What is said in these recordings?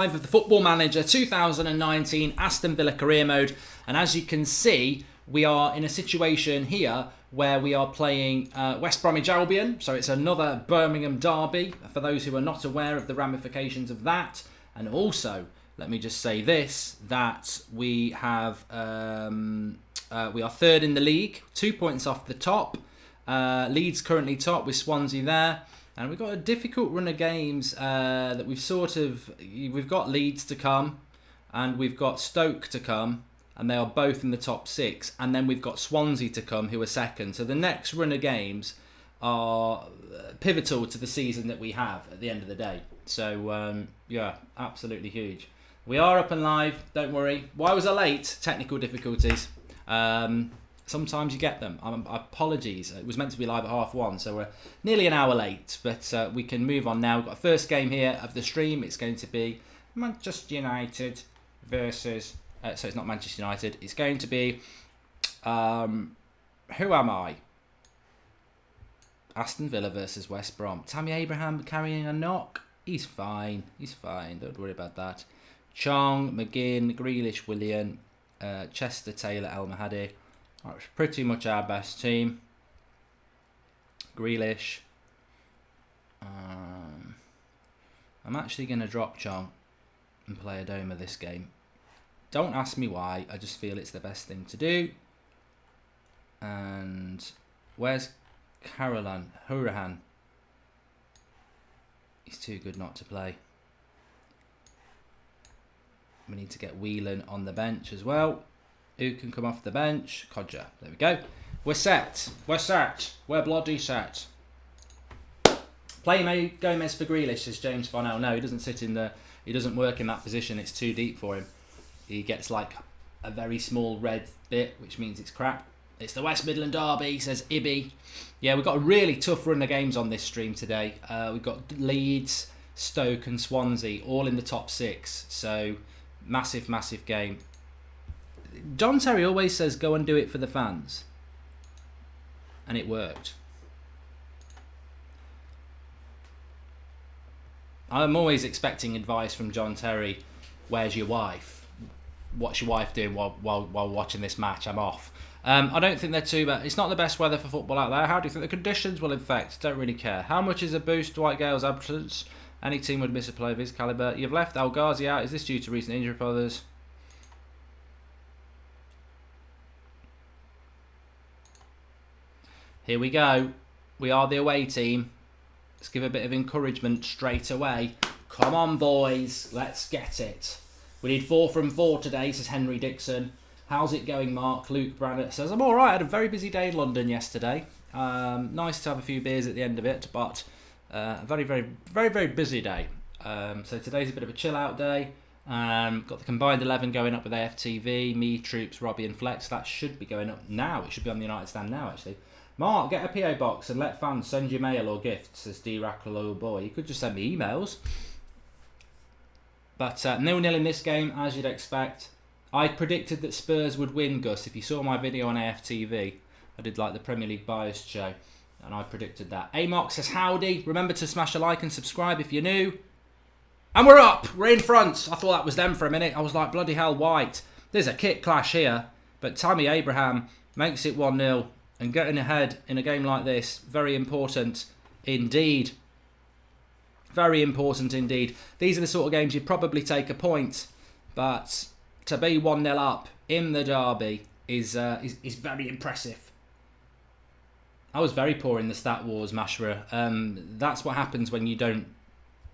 Of the Football Manager 2019 Aston Villa career mode, and as you can see, we are in a situation here where we are playing West Bromwich Albion, so it's another Birmingham derby for those who are not aware of the ramifications of that. And also, let me just say this, that we have we are third in the league, 2 points off the top. Leeds currently top with Swansea there. And we've got a difficult run of games that we've got Leeds to come and we've got Stoke to come, and they are both in the top 6. And then we've got Swansea to come, who are second. So the next run of games are pivotal to the season that we have at the end of the day. So, yeah, absolutely huge. We are up and live, don't worry. Why was I late? Technical difficulties. Sometimes you get them. Apologies. It was meant to be live at 1:30, so we're nearly an hour late. But we can move on now. We've got a first game here of the stream. It's going to be Manchester United versus... so it's not Manchester United. It's going to be... who am I? Aston Villa versus West Brom. Tammy Abraham carrying a knock. He's fine. He's fine. Don't worry about that. Chong, McGinn, Grealish, Willian, Chester, Taylor, El Mahadi. That's pretty much our best team. Grealish. I'm actually going to drop Chong and play Adoma this game. Don't ask me why. I just feel it's the best thing to do. And where's Carolan? Hurahan. He's too good not to play. We need to get Whelan on the bench as well. Who can come off the bench? Codger. There we go. We're set. We're set. We're bloody set. Play Gomez for Grealish, says James Farnell. No, he doesn't sit in the... He doesn't work in that position. It's too deep for him. He gets like a very small red bit, which means it's crap. It's the West Midland derby, says Ibby. Yeah, we've got a really tough run of games on this stream today. We've got Leeds, Stoke and Swansea all in the top 6. So, massive, massive game. John Terry always says go and do it for the fans, and it worked. I'm always expecting advice from John Terry. Where's your wife? What's your wife doing while watching this match? I'm off. I don't think they're too bad. It's not the best weather for football out there. How do you think the conditions will affect? Don't really care. How much is a boost Dwight Gale's absence? Any team would miss a player of his calibre. You've left El Ghazi out. Is this due to recent injury for others? Here we go. We are the away team. Let's give a bit of encouragement straight away. Come on, boys. Let's get it. We need 4 from 4 today, says Henry Dixon. How's it going, Mark? Luke Brannett says, I'm all right. I had a very busy day in London yesterday. Nice to have a few beers at the end of it, but a very, very, very, very busy day. So today's a bit of a chill-out day. Got the combined 11 going up with AFTV, me, Troops, Robbie and Flex. That should be going up now. It should be on the United stand now, actually. Mark, get a PO box and let fans send you mail or gifts, says D-Rackle boy. You could just send me emails. But 0-0 in this game, as you'd expect. I predicted that Spurs would win, Gus. If you saw my video on AFTV, I did like the Premier League biased show, and I predicted that. A-Mark says howdy. Remember to smash a like and subscribe if you're new. And we're up. We're in front. I thought that was them for a minute. I was like, bloody hell, White. There's a kit clash here. But Tammy Abraham makes it 1-0. And getting ahead in a game like this, very important indeed. Very important indeed. These are the sort of games you'd probably take a point. But to be 1-0 up in the derby is very impressive. I was very poor in the Stat Wars, Mashra. That's what happens when you don't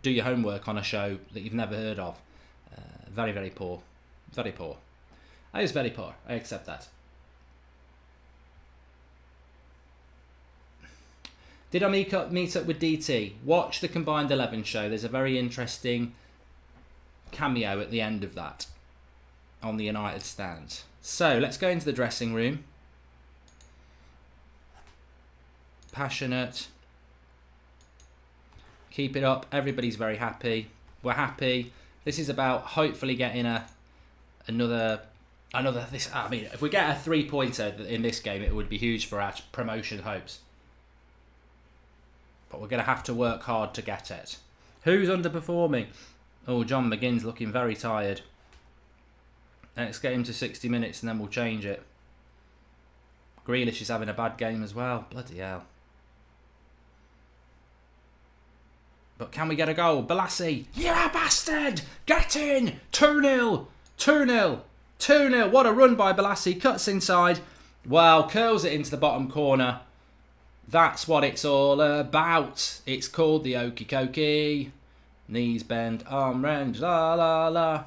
do your homework on a show that you've never heard of. Very, very poor. Very poor. I was very poor. I accept that. Did I meet up with DT? Watch the Combined 11 show. There's a very interesting cameo at the end of that on the United stand. So, let's go into the dressing room. Passionate. Keep it up. Everybody's very happy. We're happy. This is about hopefully getting another. I mean, if we get a 3-pointer in this game, it would be huge for our promotion hopes. But we're going to have to work hard to get it. Who's underperforming? Oh, John McGinn's looking very tired. Let's get him to 60 minutes and then we'll change it. Grealish is having a bad game as well. Bloody hell. But can we get a goal? Balassi. Yeah, bastard! Get in! 2-0. 2-0. 2-0. What a run by Balassi. Cuts inside. Wow, curls it into the bottom corner. That's what it's all about. It's called the Okie Kokie. Knees bend, arm range, la la la.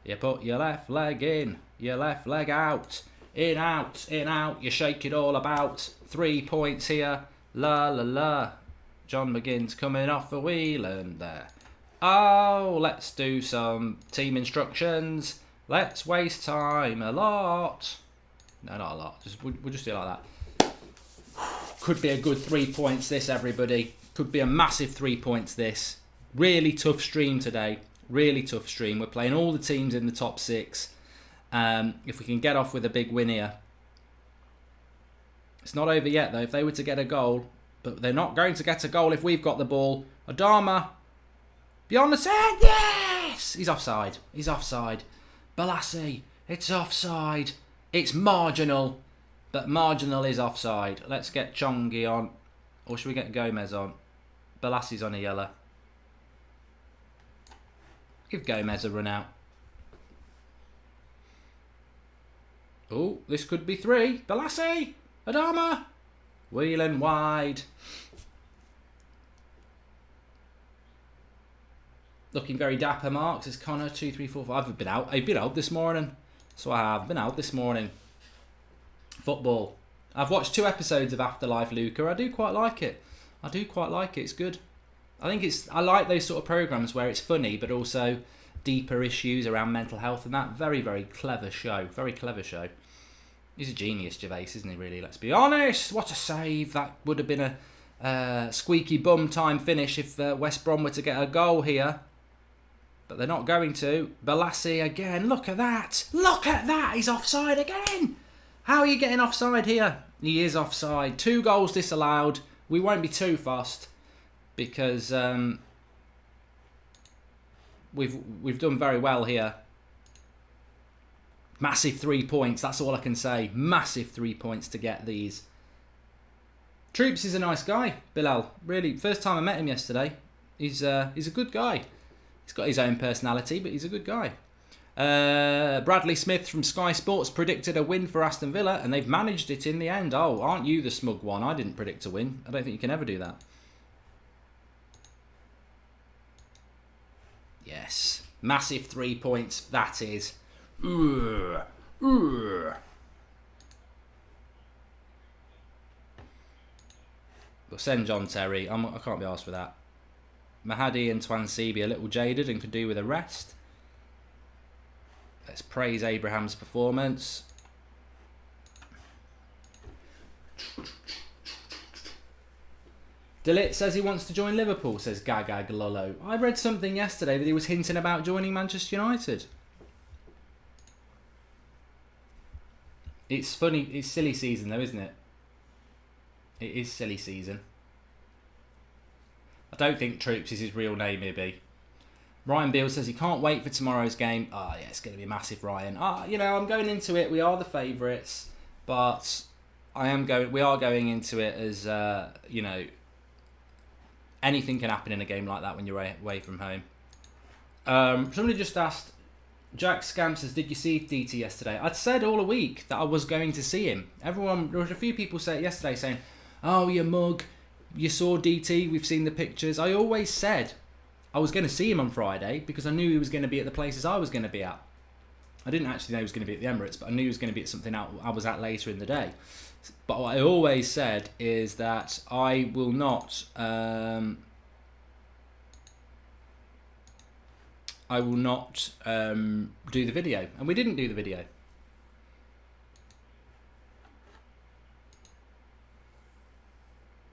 You put your left leg in, your left leg out. In, out, in, out. You shake it all about. 3 points here. La la la. John McGinn's coming off a wheel and there. Oh, let's do some team instructions. Let's waste time a lot. No, not a lot. We'll just do it like that. Could be a good 3 points this, everybody. Could be a massive 3 points this. Really tough stream today. Really tough stream. We're playing all the teams in the top 6. If we can get off with a big win here. It's not over yet, though. If they were to get a goal. But they're not going to get a goal if we've got the ball. Adama. Beyond the set. Yes! He's offside. He's offside. Balassi. It's offside. It's marginal. But marginal is offside. Let's get Chongi on. Or should we get Gomez on? Balassi's on a yellow. Give Gomez a run out. Oh, this could be 3. Balassi! Adama! Wheeling wide. Looking very dapper, Marks. It's Connor, 2, 3, 4, 5. I've been out this morning. So I have been out this morning. Football. I've watched 2 episodes of Afterlife, Luca. I do quite like it. I do quite like it. It's good. I like those sort of programmes where it's funny, but also deeper issues around mental health and that. Very, very clever show. Very clever show. He's a genius, Gervais, isn't he, really? Let's be honest. What a save. That would have been a squeaky bum time finish if West Brom were to get a goal here. But they're not going to. Balassi again. Look at that. Look at that. He's offside again. How are you getting offside here? He is offside. 2 goals disallowed. We won't be too fussed because we've done very well here. Massive 3 points. That's all I can say. Massive 3 points to get these. Troops is a nice guy, Bilal. Really, first time I met him yesterday. He's a good guy. He's got his own personality, but he's a good guy. Bradley Smith from Sky Sports predicted a win for Aston Villa, and they've managed it in the end. Oh, aren't you the smug one? I didn't predict a win. I don't think you can ever do that. Yes. Massive 3 points, that is. We'll send John Terry. I can't be arsed with that. Mahadi and Swansea a little jaded and could do with a rest. Let's praise Abraham's performance. Delit says he wants to join Liverpool, says Gaga Glolo. I read something yesterday that he was hinting about joining Manchester United. It's funny, it's silly season though, isn't it? It is silly season. I don't think Troops is his real name, maybe. Ryan Beale says he can't wait for tomorrow's game. Oh, yeah, it's going to be massive, Ryan. I'm going into it. We are the favourites, but we are going into it as, anything can happen in a game like that when you're away from home. Somebody just asked, Jack Scamp says, did you see DT yesterday? I'd said all a week that I was going to see him. There was a few people say it yesterday saying, oh, you mug, you saw DT, we've seen the pictures. I always said I was going to see him on Friday because I knew he was going to be at the places I was going to be at. I didn't actually know he was going to be at the Emirates, but I knew he was going to be at something I was at later in the day. But what I always said is that I will not... do the video. And we didn't do the video.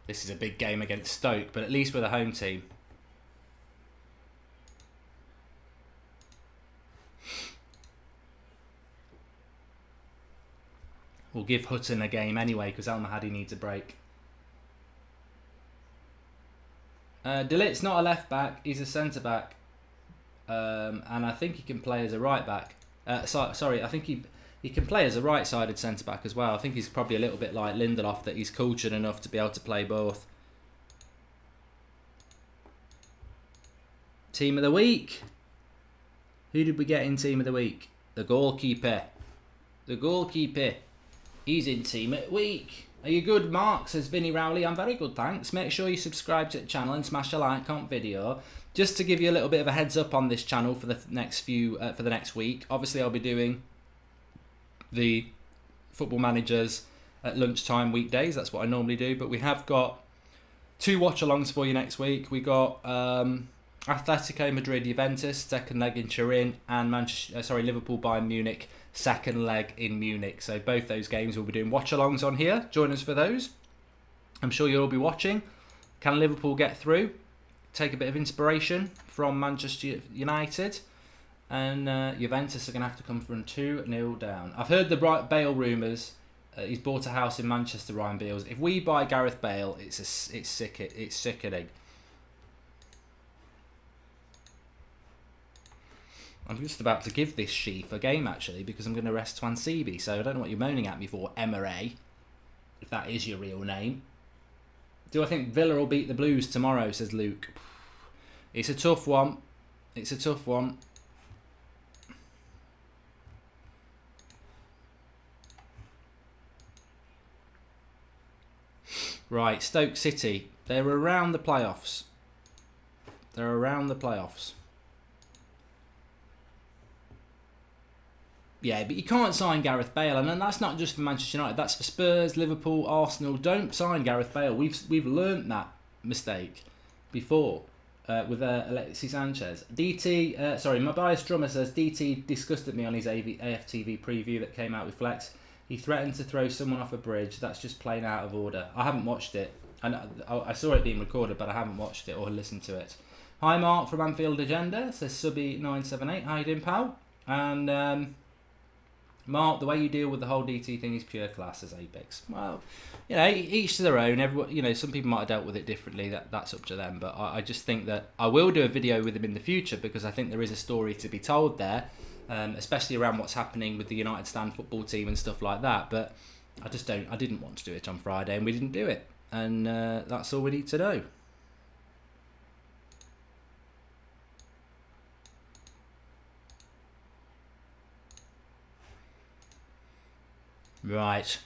This is a big game against Stoke, but at least we're the home team. We'll give Hutton a game anyway because Al Mahadi needs a break. Delit's not a left back, he's a centre back. And I think he can play as a right back. Sorry, I think he can play as a right-sided centre back as well. I think he's probably a little bit like Lindelof, that he's cultured enough to be able to play both. Team of the week. Who did we get in team of the week? The goalkeeper. The goalkeeper. He's in team of the week. Are you good, Mark? Says Vinny Rowley. I'm very good, thanks. Make sure you subscribe to the channel and smash a like on video. Just to give you a little bit of a heads up on this channel for the next week. Obviously, I'll be doing the Football Managers at lunchtime weekdays. That's what I normally do. But we have got 2 watch-alongs for you next week. We got Atletico Madrid, Juventus, second leg in Turin, and Liverpool, Bayern Munich, second leg in Munich. So both those games we'll be doing watch-alongs on here. Join us for those. I'm sure you'll all be watching. Can Liverpool get through? Take a bit of inspiration from Manchester United. And Juventus are going to have to come from 2-0 down. I've heard the Bale rumours. He's bought a house in Manchester, Ryan Beals. If we buy Gareth Bale, it's sickening. I'm just about to give this sheaf a game, actually, because I'm going to rest Swansea. So I don't know what you're moaning at me for, Emery, if that is your real name. Do I think Villa will beat the Blues tomorrow, says Luke. It's a tough one. It's a tough one. Right, Stoke City. They're around the playoffs. They're around the playoffs. Yeah, but you can't sign Gareth Bale, and that's not just for Manchester United. That's for Spurs, Liverpool, Arsenal. Don't sign Gareth Bale. We've learnt that mistake before with Alexis Sanchez. My biased drummer says DT disgusted me on his AFTV preview that came out with Flex. He threatened to throw someone off a bridge. That's just plain out of order. I haven't watched it. I saw it being recorded, but I haven't watched it or listened to it. Hi, Mark from Anfield Agenda, says Subby978. How you doing, pal? And Mark, the way you deal with the whole DT thing is pure class, says Apex. Well, each to their own. Everyone, some people might have dealt with it differently. That's up to them. But I just think that I will do a video with him in the future, because I think there is a story to be told there. Especially around what's happening with the United Stand football team and stuff like that. But I didn't want to do it on Friday, and we didn't do it. And that's all we need to know. Right.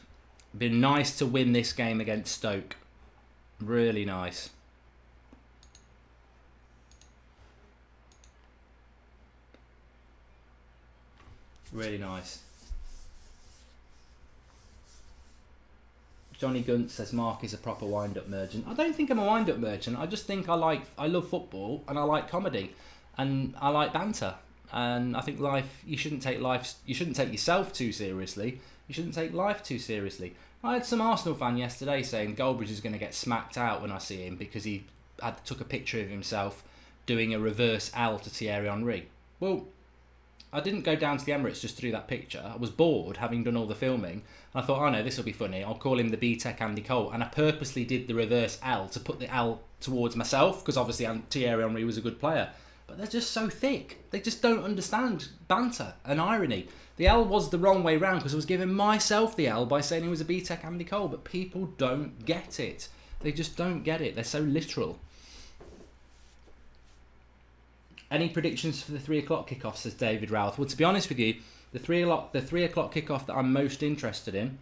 Been nice to win this game against Stoke. Really nice. Really nice. Johnny Gunt says Mark is a proper wind-up merchant. I don't think I'm a wind-up merchant. I just think I love football, and I like comedy, and I like banter. And I think you shouldn't take yourself too seriously. You shouldn't take life too seriously. I had some Arsenal fan yesterday saying Goldbridge is going to get smacked out when I see him because he took a picture of himself doing a reverse L to Thierry Henry. Well, I didn't go down to the Emirates just to do that picture. I was bored, having done all the filming, and I thought, oh no, this will be funny. I'll call him the B-Tech Andy Cole, and I purposely did the reverse L to put the L towards myself, because obviously Thierry Henry was a good player. But they're just so thick. They just don't understand banter and irony. The L was the wrong way round, because I was giving myself the L by saying he was a B-Tech Andy Cole, but people don't get it. They just don't get it. They're so literal. Any predictions for the 3 o'clock kickoff, says David Routh? Well, to be honest with you, the 3 o'clock kickoff that I'm most interested in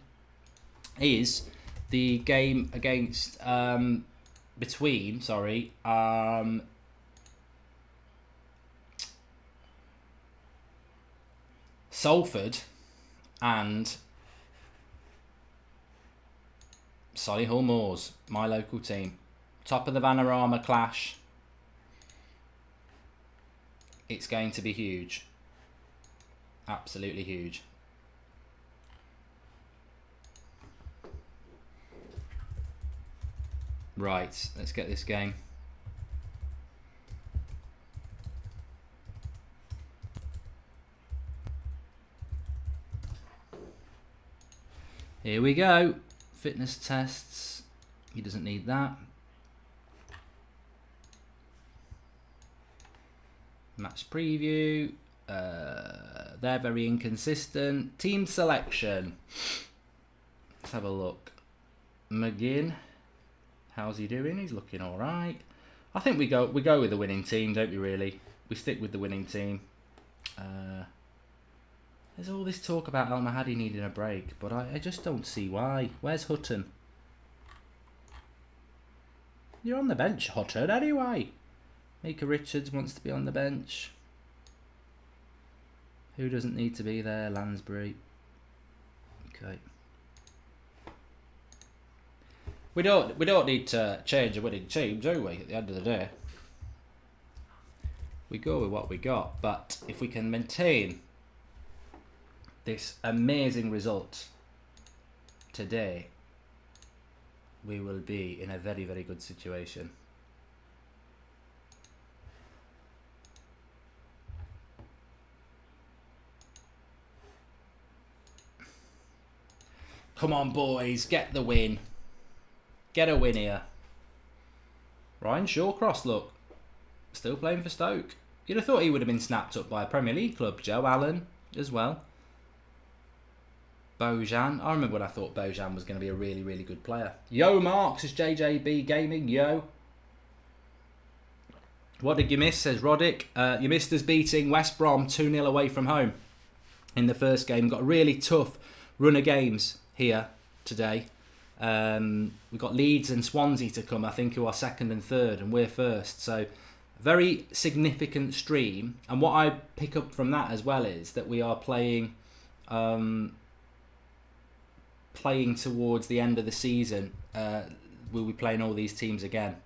is the game against Salford and Solihull Moors, my local team. Top of the Vanarama clash. It's going to be huge. Absolutely huge. Right, let's get this game. Here we go. Fitness tests. He doesn't need that. Match preview. They're very inconsistent. Team selection. Let's have a look. McGinn. How's he doing? He's looking all right. I think we go with the winning team, don't we? Really, we stick with the winning team. There's all this talk about El Mahadi needing a break, but I just don't see why. Where's Hutton? You're on the bench, Hutton, anyway. Mika Richards wants to be on the bench. Who doesn't need to be there? Lansbury. Okay. We don't need to change a winning team, do we? At the end of the day, we go with what we got. But if we can maintain this amazing result today, we will be in a very, very good situation. Come on, boys, get the win. Get a win here. Ryan Shawcross, look, still playing for Stoke. You'd have thought he would have been snapped up by a Premier League club. Joe Allen as well. Bojan. I remember when I thought Bojan was going to be a really, really good player. Yo Marks is JJB Gaming. Yo. What did you miss, says Roddick. You missed us beating West Brom 2-0 away from home in the first game. Got a really tough run of games here today. We've got Leeds and Swansea to come, I think, who are second and third, and we're first. So, very significant stream. And what I pick up from that as well is that we are playing towards the end of the season. We'll be playing all these teams again.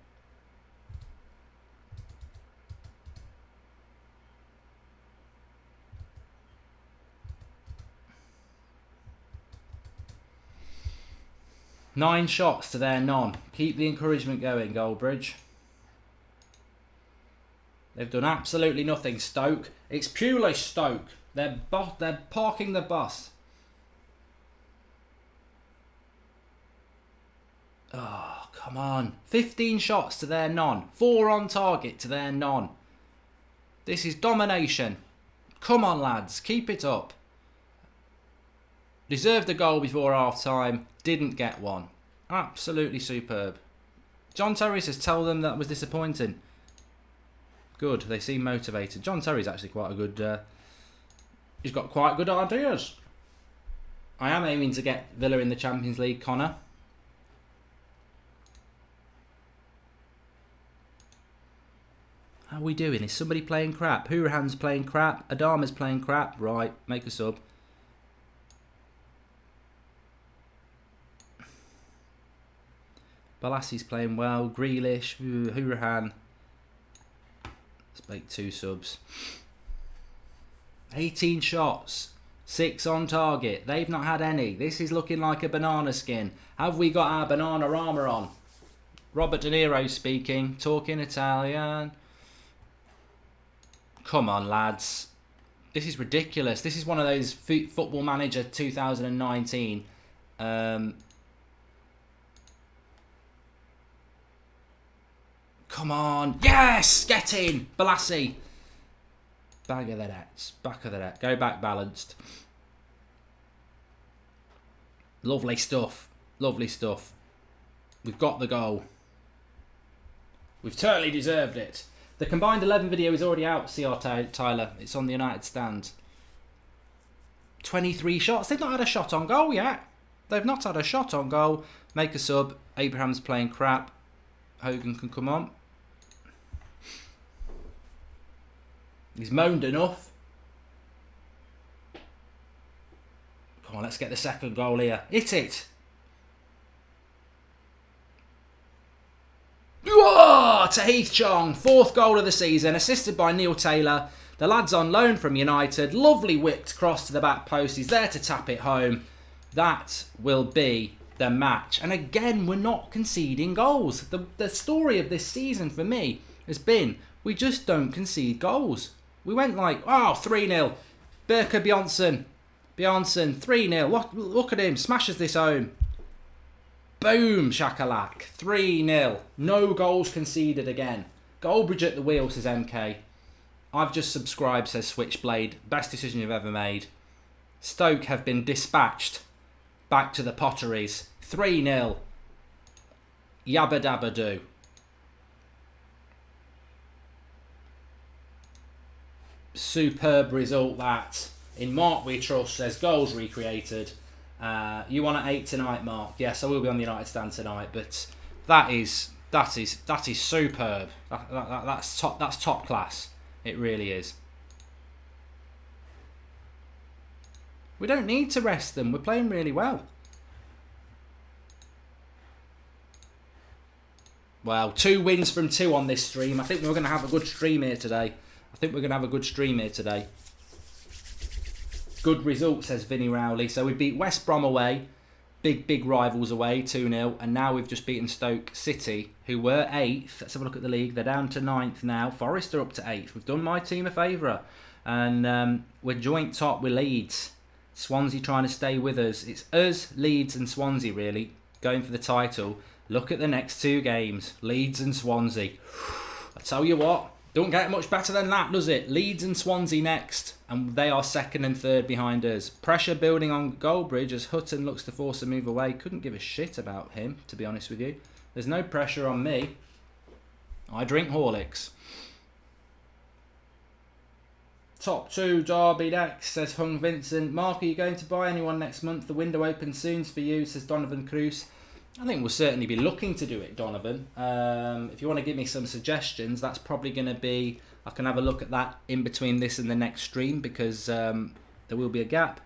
Nine shots to their none. Keep the encouragement going, Goldbridge. They've done absolutely nothing, Stoke. It's purely Stoke. They're parking the bus. Oh, come on. 15 shots to their none. 4 on target to their none. This is domination. Come on, lads. Keep it up. Deserved a goal before half-time. Didn't get one. Absolutely superb. John Terry says, tell them that was disappointing. Good. They seem motivated. John Terry's actually quite a good... he's got quite good ideas. I am aiming to get Villa in the Champions League, Connor. How are we doing? Is somebody playing crap? Hurahan's playing crap. Adama's playing crap. Right, make a sub. Balassi's playing well. Grealish, Hurahan. Let's make 2 subs. 18 shots. 6 on target. They've not had any. This is looking like a banana skin. Have we got our banana armour on? Robert De Niro speaking. Talking Italian. Come on, lads. This is ridiculous. This is one of those Football Manager 2019. Come on. Yes! Get in! Balassi. Back of the net. Back of the net. Go back balanced. Lovely stuff. Lovely stuff. We've got the goal. We've totally deserved it. The combined 11 video is already out, CR Tyler. It's on the United stand. 23 shots. They've not had a shot on goal yet. They've not had a shot on goal. Make a sub. Abraham's playing crap. Hogan can come on. He's moaned enough. Come on, let's get the second goal here. Hit it. To Heath Chong, 4th goal of the season, assisted by Neil Taylor. The lad's on loan from United. Lovely whipped cross to the back post. He's there to tap it home. That will be the match. And again, we're not conceding goals. The story of this season for me has been we just don't concede goals. We went like, 3-0. Berker Bjornsson, 3-0. Look at him, smashes this home. Boom, shakalak, 3-0. No goals conceded again. Goldbridge at the wheel, says MK. I've just subscribed, says Switchblade. Best decision you've ever made. Stoke have been dispatched back to the Potteries. 3-0. Yabba dabba doo. Superb result that. In Mark we trust, says goals recreated. You want an 8 tonight, Mark? Yes, I will be on the United stand tonight, but that is superb. That's top class. It really is. We don't need to rest them. We're playing really well. Well, 2 wins from 2 on this stream. I think we're going to have a good stream here today. Good result, says Vinnie Rowley. So we beat West Brom away. Big rivals away, 2-0. And now we've just beaten Stoke City, who were 8th. Let's have a look at the league. They're down to 9th now. Forest are up to 8th. We've done my team a favour. And we're joint top with Leeds. Swansea trying to stay with us. It's us, Leeds and Swansea, really, going for the title. Look at the next 2 games. Leeds and Swansea. I tell you what, don't get much better than that, does it? Leeds and Swansea next. And they are 2nd and 3rd behind us. Pressure building on Goldbridge as Hutton looks to force a move away. Couldn't give a shit about him, to be honest with you. There's no pressure on me. I drink Horlicks. Top 2 Derby next, says Hung Vincent. Mark, are you going to buy anyone next month? The window opens soon for you, says Donovan Cruz. I think we'll certainly be looking to do it, Donovan. If you want to give me some suggestions, that's probably going to be... I can have a look at that in between this and the next stream, because there will be a gap.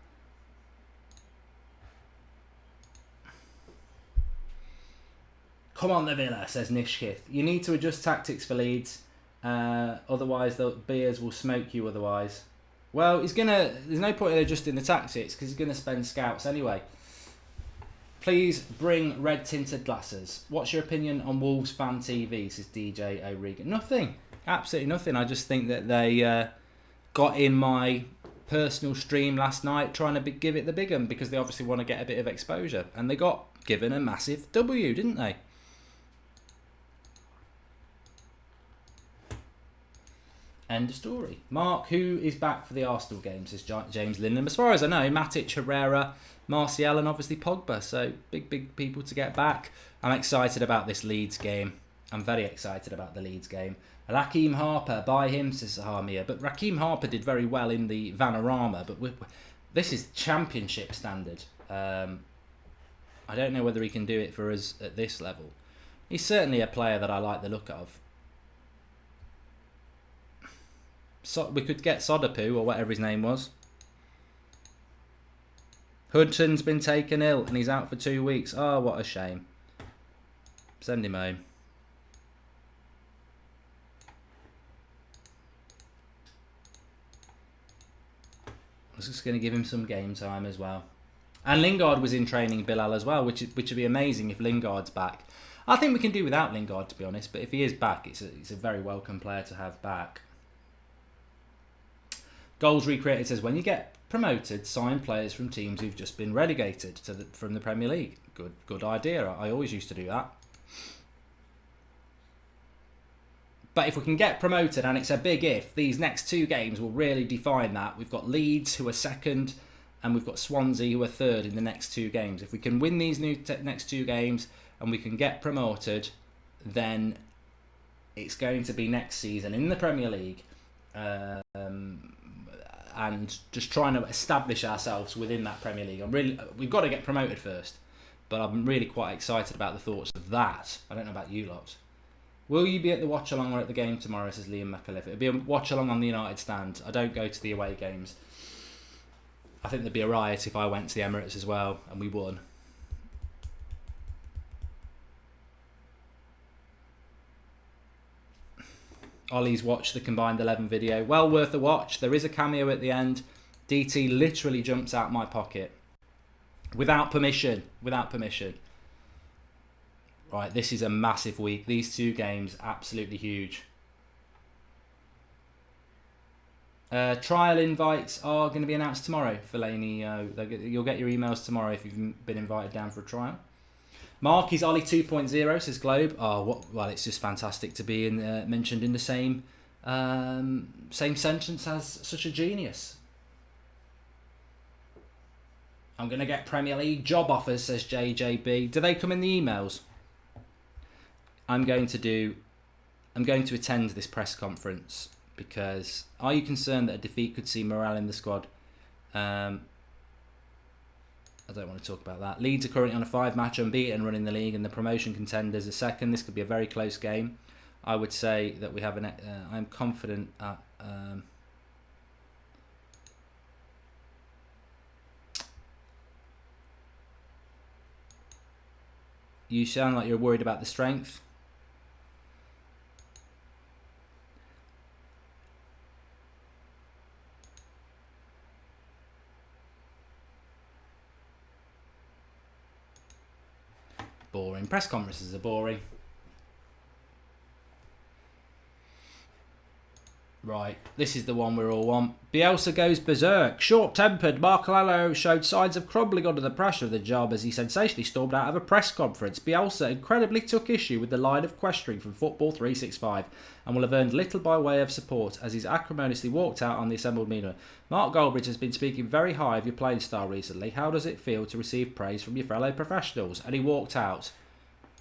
Come on, the Villa, says Nishkith. You need to adjust tactics for Leeds. Otherwise, the beers will smoke you otherwise. Well, there's no point in adjusting the tactics, because he's going to spend scouts anyway. Please bring red tinted glasses. What's your opinion on Wolves Fan TV, says DJ O'Regan? Nothing. Absolutely nothing. I just think that they got in my personal stream last night trying to give it the big one, because they obviously want to get a bit of exposure. And they got given a massive W, didn't they? End of story. Mark, who is back for the Arsenal game, says James Lindham. As far as I know, Matic, Herrera, Martial and obviously Pogba. So big people to get back. I'm excited about this Leeds game. I'm very excited about the Leeds game. Raheem Harper, buy him, says Hamia. But Raheem Harper did very well in the Vanarama. But this is championship standard. I don't know whether he can do it for us at this level. He's certainly a player that I like the look of. So we could get Sodapu or whatever his name was. Hudson's been taken ill and he's out for 2 weeks. Oh, what a shame. Send him home. I was just going to give him some game time as well. And Lingard was in training, Bilal, as well, which would be amazing if Lingard's back. I think we can do without Lingard, to be honest, but if he is back, it's a very welcome player to have back. Goals Recreated says, when you get promoted, sign players from teams who've just been relegated from the Premier League. Good idea. I always used to do that. But if we can get promoted, and it's a big if, these next 2 games will really define that. We've got Leeds, who are 2nd, and we've got Swansea, who are 3rd in the next 2 games. If we can win these next 2 games and we can get promoted, then it's going to be next season in the Premier League. And just trying to establish ourselves within that Premier League. We've got to get promoted first, but I'm really quite excited about the thoughts of that. I don't know about you lot. Will you be at the watch along or at the game tomorrow, says Liam McAuliffe? It'll be a watch along on the United stand. I don't go to the away games. I think there'd be a riot if I went to the Emirates as well and we won. Ollie's watched the combined 11 video. Well worth a watch. There is a cameo at the end. DT literally jumps out my pocket. Without permission. Right, this is a massive week. These 2 games, absolutely huge. Trial invites are going to be announced tomorrow, Fellaini. You'll get your emails tomorrow if you've been invited down for a trial. Mark is Ollie 2.0, says Globe. Oh, well, it's just fantastic to be mentioned in the same Same sentence as such a genius. I'm going to get Premier League job offers, says JJB. Do they come in the emails? I'm going to attend this press conference because are you concerned that a defeat could see morale in the squad? I don't want to talk about that. Leeds are currently on a 5-match unbeaten run in the league and the promotion contenders are second. This could be a very close game. I would say that we have I'm confident at... You sound like you're worried about the strength. Boring. Press conferences are boring. Right, this is the one we all want. Bielsa goes berserk. Short-tempered, Marcello showed signs of crumbling under the pressure of the job as he sensationally stormed out of a press conference. Bielsa incredibly took issue with the line of questioning from Football 365 and will have earned little by way of support as he's acrimoniously walked out on the assembled media. Mark Goldbridge has been speaking very high of your playing style recently. How does it feel to receive praise from your fellow professionals? And he walked out.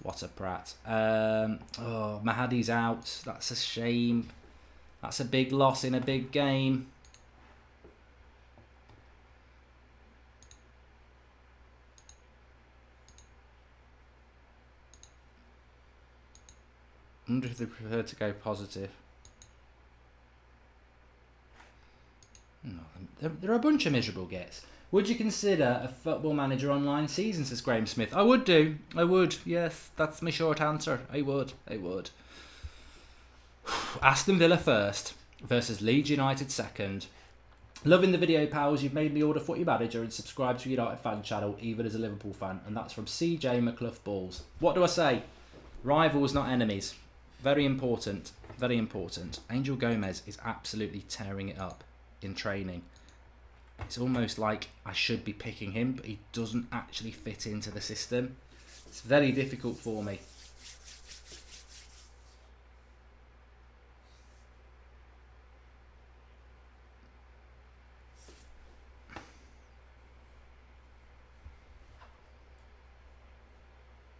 What a prat. Mahadi's out. That's a shame. That's a big loss in a big game. I wonder if they prefer to go positive. No, they're a bunch of miserable gets. Would you consider a Football Manager online season, says Graham Smith? I would do. I would. Yes, that's my short answer. I would. Aston Villa first versus Leeds United second. Loving the video, pals. You've made me order Footy Manager and subscribe to United fan channel, even as a Liverpool fan. And that's from CJ McClough Balls. What do I say? Rivals, not enemies. Very important. Very important. Angel Gomez is absolutely tearing it up in training. It's almost like I should be picking him, but he doesn't actually fit into the system. It's very difficult for me.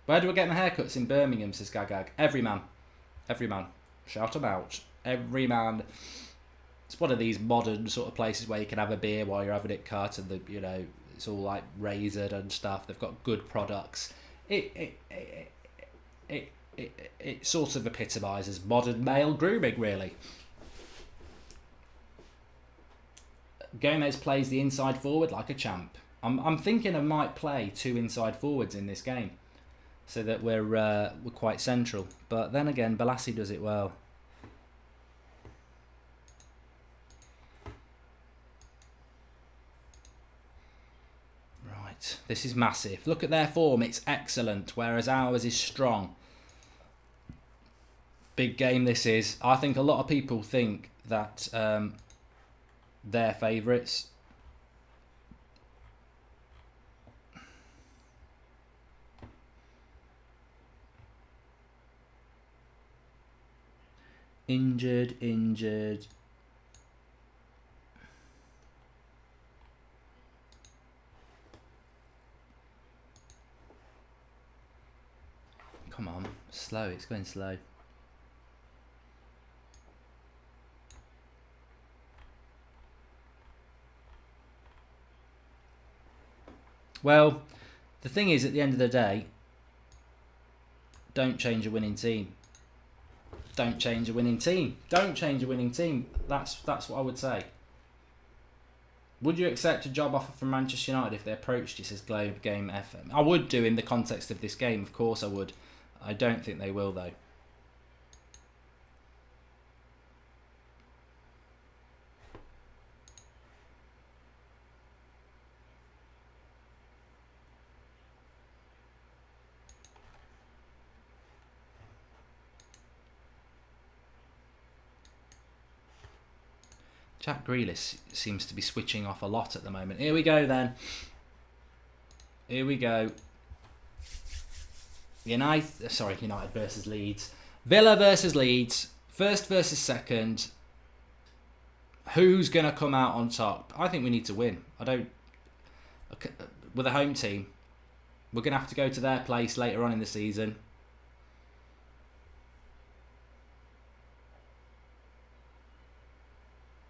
Where do I get my haircuts? In Birmingham, says Gagag. Every man. Shout them out. Every man. It's one of these modern sort of places where you can have a beer while you're having it cut, and it's all like razored and stuff. They've got good products. It sort of epitomises modern male grooming, really. Gomez plays the inside forward like a champ. I'm thinking I might play 2 inside forwards in this game, so that we're quite central. But then again, Balassi does it well. Right, this is massive. Look at their form, it's excellent, whereas ours is strong. Big game this is. I think a lot of people think that they're favourites. Injured. Come on, slow, it's going slow. Well, the thing is, at the end of the day, don't change a winning team. Don't change a winning team. Don't change a winning team. That's what I would say. Would you accept a job offer from Manchester United if they approached you, says Globe Game FM? I would do in the context of this game, of course I would. I don't think they will, though. Jack Grealish seems to be switching off a lot at the moment. Here we go then. Here we go. United versus Leeds. Villa versus Leeds. First versus second. Who's going to come out on top? I think we need to win. With a home team, we're going to have to go to their place later on in the season.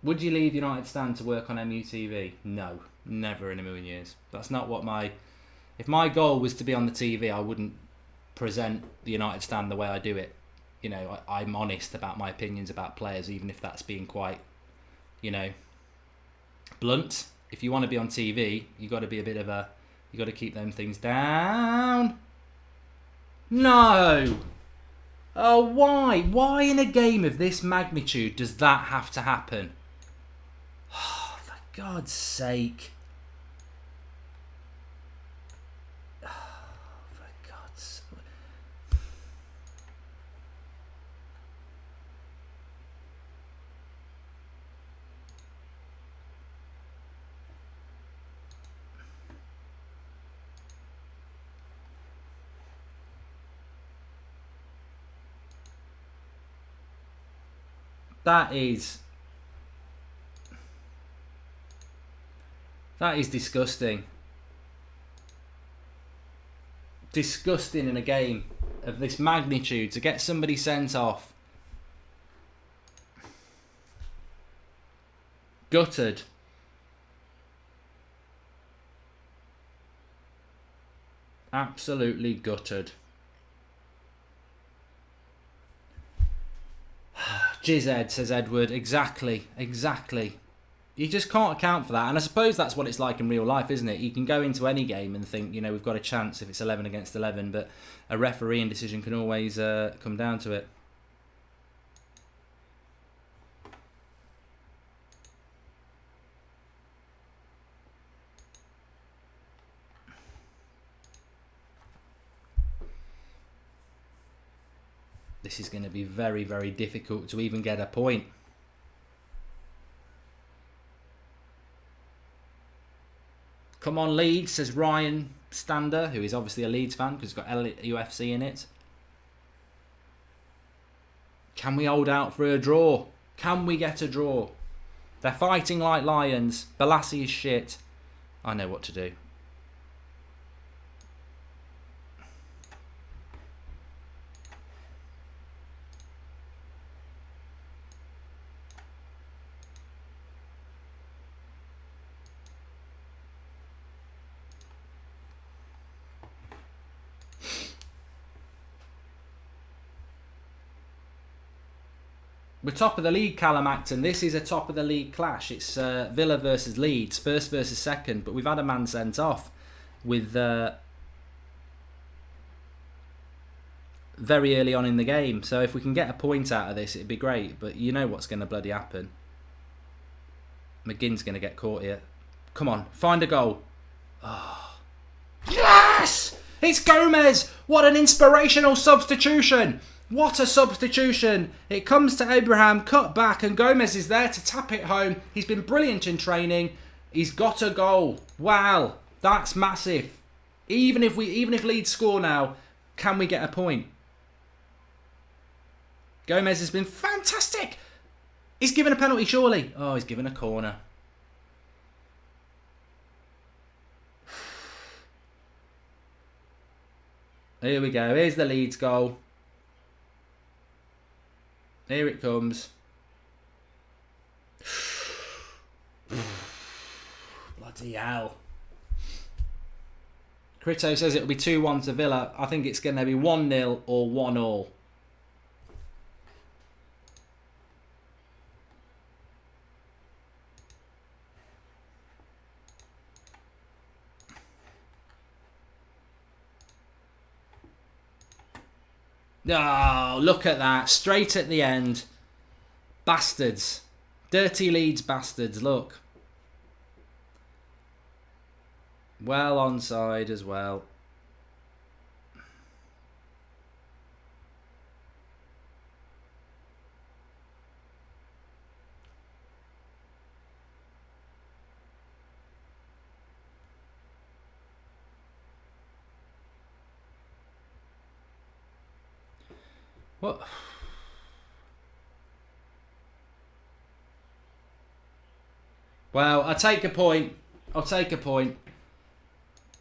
Would you leave United Stand to work on MUTV? No, never in a million years. That's not what my... If my goal was to be on the TV, I wouldn't present the United Stand the way I do it. You know, I'm honest about my opinions about players, even if that's being quite, you know, blunt. If you want to be on TV, you got to be a bit of a... You got to keep them things down. No! Oh, why? Why in a game of this magnitude does that have to happen? Oh, for God's sake. Oh, for God's sake. That is disgusting. Disgusting in a game of this magnitude to get somebody sent off. Gutted. Absolutely gutted. Jizzed, says Edward. Exactly. You just can't account for that. And I suppose that's what it's like in real life, isn't it? You can go into any game and think, you know, we've got a chance if it's 11 against 11, but a refereeing decision can always come down to it. This is going to be very, very difficult to even get a point. Come on, Leeds, says Ryan Stander, who is obviously a Leeds fan because it's got LUFC in it. Can we hold out for a draw? Can we get a draw? They're fighting like lions. Balassi is shit. I know what to do. We're top of the league, Callum Acton. This is a top of the league clash. It's Villa versus Leeds, first versus second. But we've had a man sent off with very early on in the game. So if we can get a point out of this, it'd be great. But you know what's going to bloody happen. McGinn's going to get caught here. Come on, find a goal. Oh. Yes! It's Gomez! What an inspirational substitution! What a substitution. It comes to Abraham, cut back, and Gomez is there to tap it home. He's been brilliant in training. He's got a goal. Wow, that's massive. Even if Leeds score now, can we get a point? Gomez has been fantastic. He's given a penalty, surely. Oh, he's given a corner. Here we go. Here's the Leeds goal. Here it comes. Bloody hell. Crito says it'll be 2-1 to Villa. I think it's going to be 1-0 or 1-1. Oh, look at that. Straight at the end. Bastards. Dirty Leeds bastards, look. Well onside as well. What? Well, I'll take a point. I'll take a point.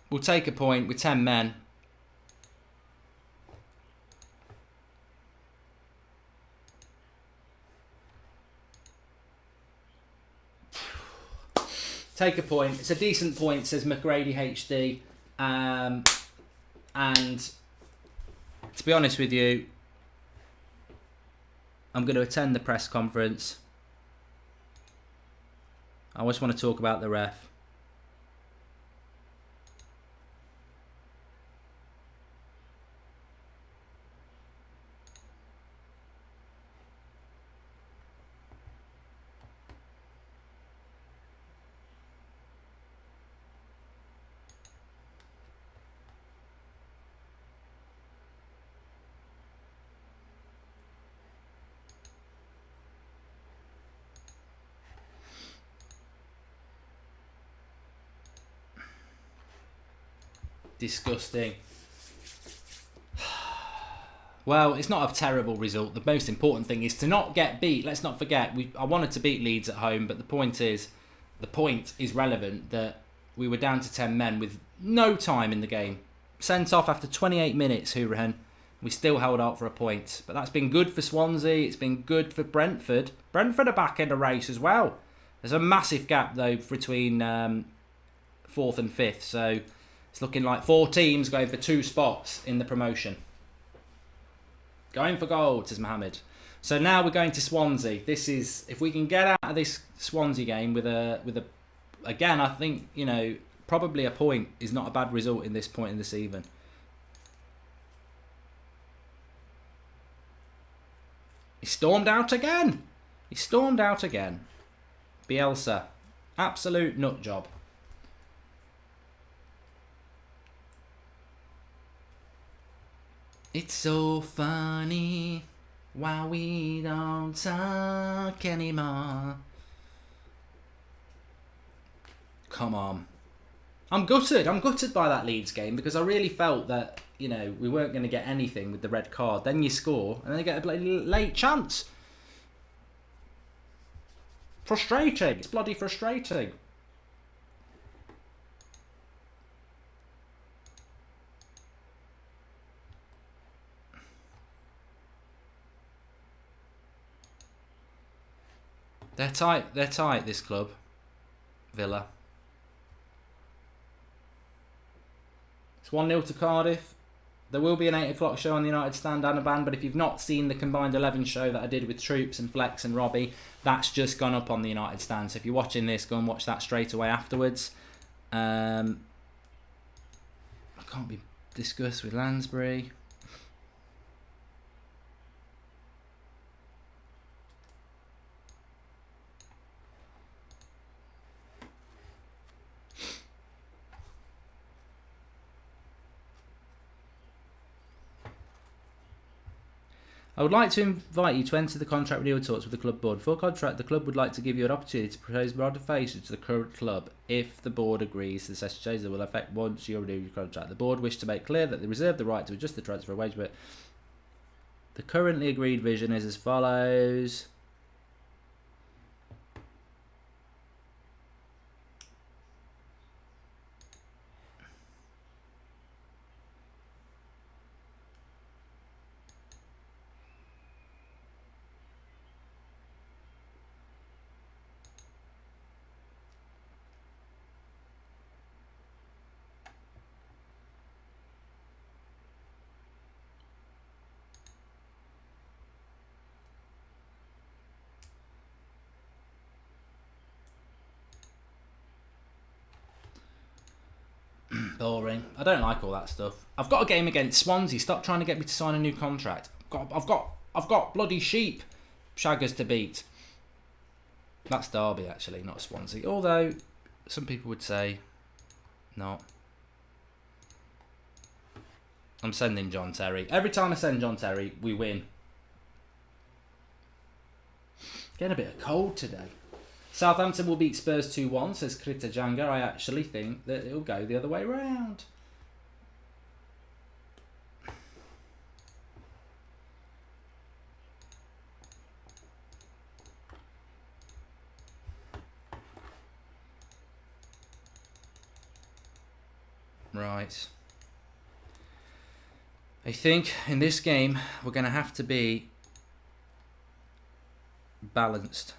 We'll take a point with 10 men. Take a point. It's a decent point, says McGrady HD. And to be honest with you, I'm going to attend the press conference. I just want to talk about the ref. Disgusting. Well, it's not a terrible result. The most important thing is to not get beat. Let's not forget, I wanted to beat Leeds at home, but the point is relevant that we were down to 10 men with no time in the game. Sent off after 28 minutes, Hourihan. We still held out for a point. But that's been good for Swansea. It's been good for Brentford. Brentford are back in the race as well. There's a massive gap, though, between 4th and 5th. So it's looking like 4 teams going for 2 spots in the promotion. Going for gold, says Mohammed. So now we're going to Swansea. This is, if we can get out of this Swansea game with a again, I think, you know, probably a point is not a bad result in this point in the season. He stormed out again. He stormed out again. Bielsa, absolute nut job. It's so funny why we don't talk anymore. Come on. I'm gutted. I'm gutted by that Leeds game because I really felt that, you know, we weren't going to get anything with the red card. Then you score and then you get a late chance. Frustrating. It's bloody frustrating. They're tight, this club. Villa. It's 1-0 to Cardiff. There will be an 8 o'clock show on the United Stand and a band, but if you've not seen the combined 11 show that I did with Troops and Flex and Robbie, that's just gone up on the United Stand. So if you're watching this, go and watch that straight away afterwards. I can't be discussed with Lansbury. I would like to invite you to enter the contract renewal talks with the club board. For contract, the club would like to give you an opportunity to propose modifications to the current club. If the board agrees, the session changes that will affect once you renew your contract. The board wish to make clear that they reserve the right to adjust the transfer wage, but the currently agreed vision is as follows. Boring. I don't like all that stuff. I've got a game against Swansea. Stop trying to get me to sign a new contract. I've got bloody sheep shaggers to beat. That's Derby actually, not Swansea. Although some people would say not. I'm sending John Terry. Every time I send John Terry, we win. Getting a bit of cold today. Southampton will beat Spurs 2-1, says Krita Janga. I actually think that it'll go the other way round. Right. I think in this game we're going to have to be balanced.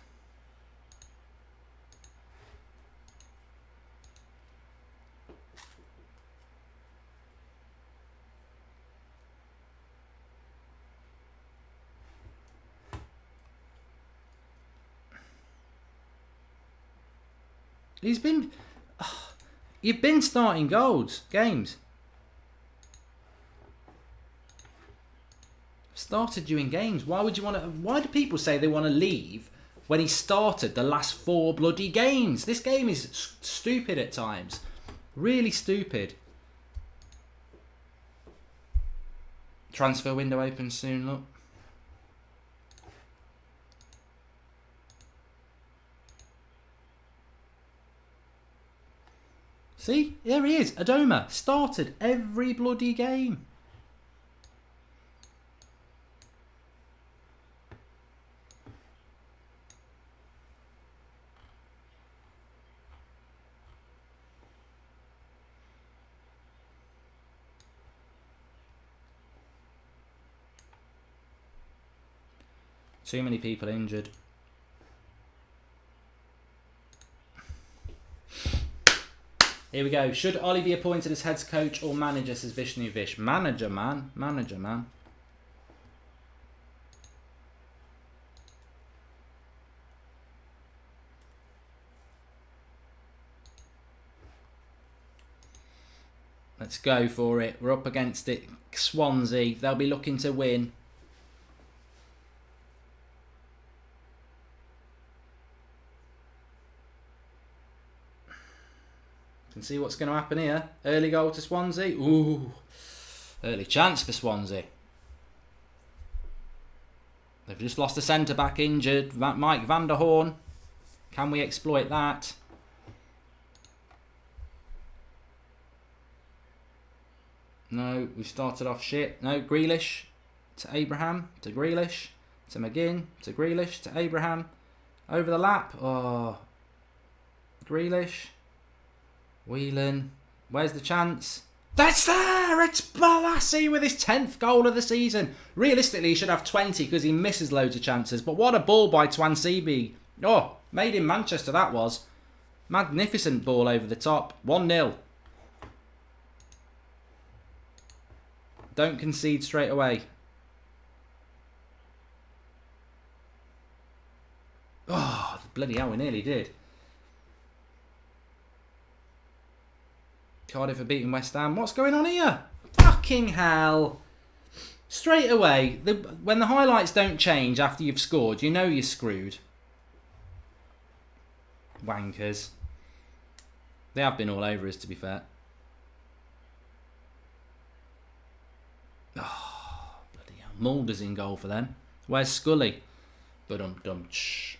He's been... You've been starting games. Started you in games. Why would you want to... Why do people say they want to leave when he started the last 4 bloody games? This game is stupid at times. Really stupid. Transfer window opens soon, look. See? There he is. Adoma. Started every bloody game. Too many people injured. Here we go. Should Ollie be appointed as head coach or manager, says Vishnu Vish. Manager, man. Manager, man. Let's go for it. We're up against it. Swansea. They'll be looking to win. Can see what's going to happen here. Early goal to Swansea. Ooh. Early chance for Swansea. They've just lost a centre-back injured. Mike van der Hoorn. Can we exploit that? No, we started off shit. No, Grealish to Abraham. To Grealish. To McGinn. To Grealish. To Abraham. Over the lap. Oh. Grealish. Whelan, where's the chance? That's there! It's Balassi with his 10th goal of the season. Realistically, he should have 20 because he misses loads of chances. But what a ball by Swansea. Oh, made in Manchester that was. Magnificent ball over the top. 1-0. Don't concede straight away. Oh, bloody hell, we nearly did. Cardiff are beating West Ham. What's going on here? Fucking hell. Straight away, when the highlights don't change after you've scored, you know you're screwed. Wankers. They have been all over us, to be fair. Oh, bloody hell. Mulder's in goal for them. Where's Scully? Ba-dum-dum-tsh.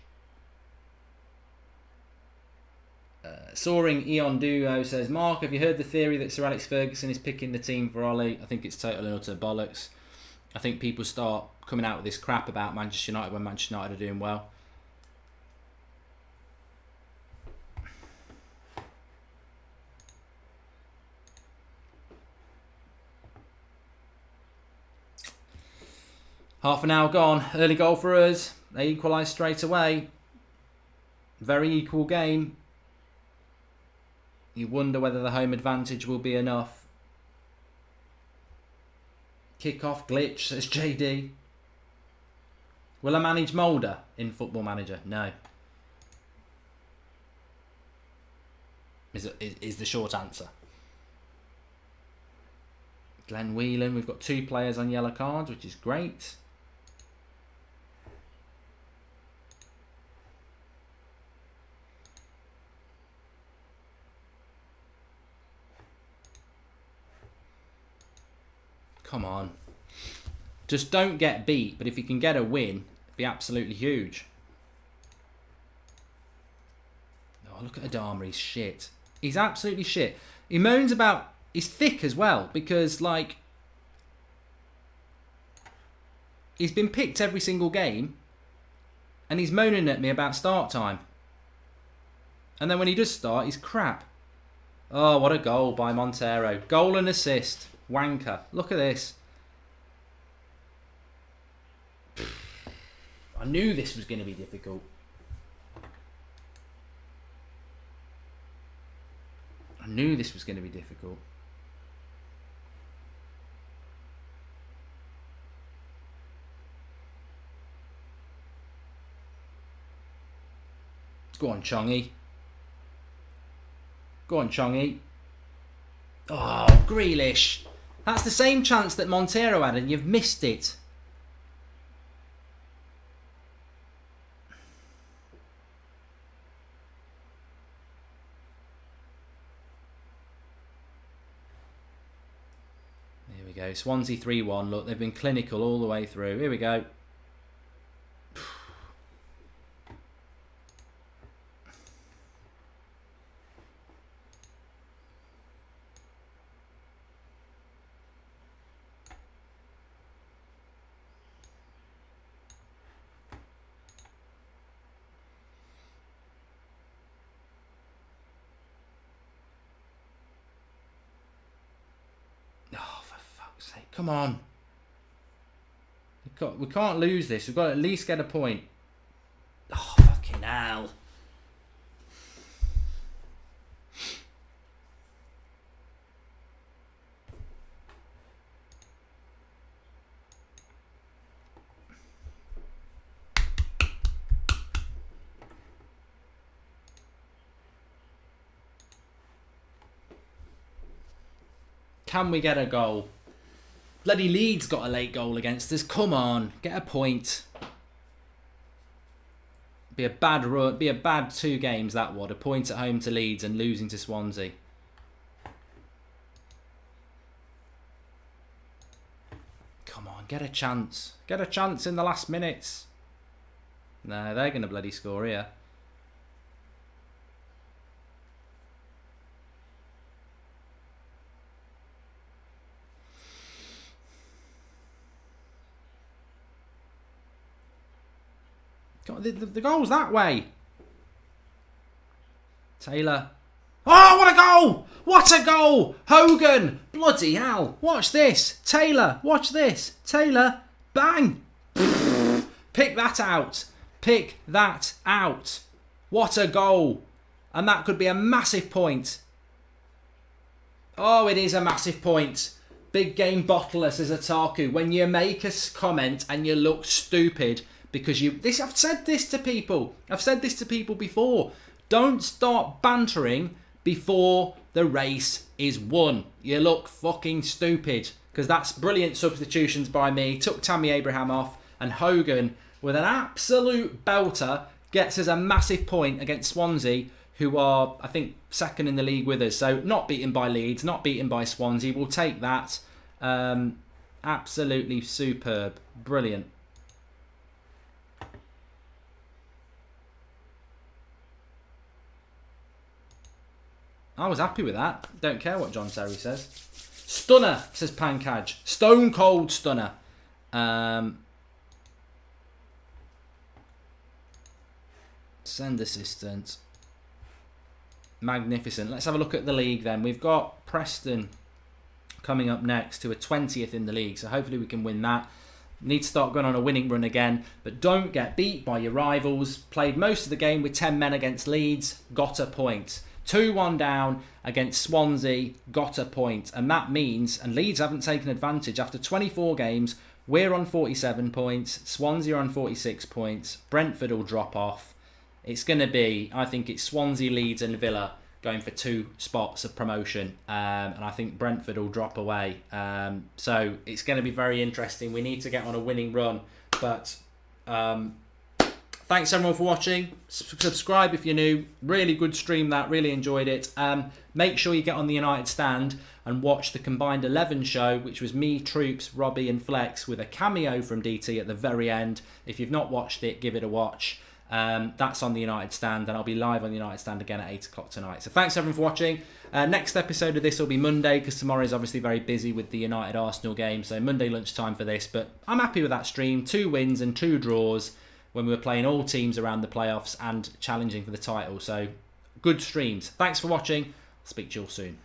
Soaring Eon Duo says, Mark, have you heard the theory that Sir Alex Ferguson is picking the team for Ollie? I think it's total and utter bollocks. I think people start coming out with this crap about Manchester United when Manchester United are doing well. Half an hour gone. Early goal for us. They equalise straight away. Very equal game. You wonder whether the home advantage will be enough. Kick-off glitch, says JD. Will I manage Mulder in Football Manager? No. Is the short answer. Glenn Whelan, we've got 2 players on yellow cards, which is great. Come on. Just don't get beat, but if you can get a win, it'd be absolutely huge. Oh, look at Adama, he's shit. He's absolutely shit. He moans about... He's thick as well, because, like... He's been picked every single game, and he's moaning at me about start time. And then when he does start, he's crap. Oh, what a goal by Montero. Goal and assist. Wanker. Look at this. I knew this was going to be difficult. I knew this was going to be difficult. Go on, Chongy. Go on, Chongy. Oh, Grealish. That's the same chance that Montero had and you've missed it. Here we go. Swansea 3-1. Look, they've been clinical all the way through. Here we go. Come on. We can't lose this. We've got to at least get a point. Oh, fucking hell. Can we get a goal? Bloody Leeds got a late goal against us. Come on, get a point. Be a bad run. Be a bad 2 games, that would. A point at home to Leeds and losing to Swansea. Come on, get a chance. Get a chance in the last minutes. No, they're going to bloody score here. The goal's that way. Taylor. Oh, what a goal! What a goal! Hogan! Bloody hell! Watch this. Taylor, watch this. Taylor, bang! Pick that out. Pick that out. What a goal. And that could be a massive point. Oh, it is a massive point. Big game bottler, says Ataku. When you make a comment and you look stupid... Because I've said this to people. I've said this to people before. Don't start bantering before the race is won. You look fucking stupid. Because that's brilliant substitutions by me. Took Tammy Abraham off. And Hogan, with an absolute belter, gets us a massive point against Swansea, who are, I think, second in the league with us. So not beaten by Leeds, not beaten by Swansea. We'll take that. Absolutely superb. Brilliant. I was happy with that. Don't care what John Terry says. Stunner, says Pankaj. Stone cold stunner. Send assistant. Magnificent. Let's have a look at the league then. We've got Preston coming up next to a 20th in the league. So hopefully we can win that. Need to start going on a winning run again. But don't get beat by your rivals. Played most of the game with 10 men against Leeds. Got a point. 2-1 down against Swansea, got a point. And that means, and Leeds haven't taken advantage, after 24 games, we're on 47 points, Swansea are on 46 points, Brentford will drop off. It's going to be, I think it's Swansea, Leeds and Villa going for 2 spots of promotion. And I think Brentford will drop away. So it's going to be very interesting. We need to get on a winning run. But... thanks everyone for watching. Subscribe if you're new. Really good stream that. Really enjoyed it. Make sure you get on the United Stand and watch the Combined 11 show, which was me, Troops, Robbie and Flex with a cameo from DT at the very end. If you've not watched it, give it a watch. That's on the United Stand and I'll be live on the United Stand again at 8 o'clock tonight. So thanks everyone for watching. Next episode of this will be Monday because tomorrow is obviously very busy with the United Arsenal game. So Monday lunchtime for this. But I'm happy with that stream. 2 wins and 2 draws. When we were playing all teams around the playoffs and challenging for the title. So, good streams. Thanks for watching. Speak to you all soon.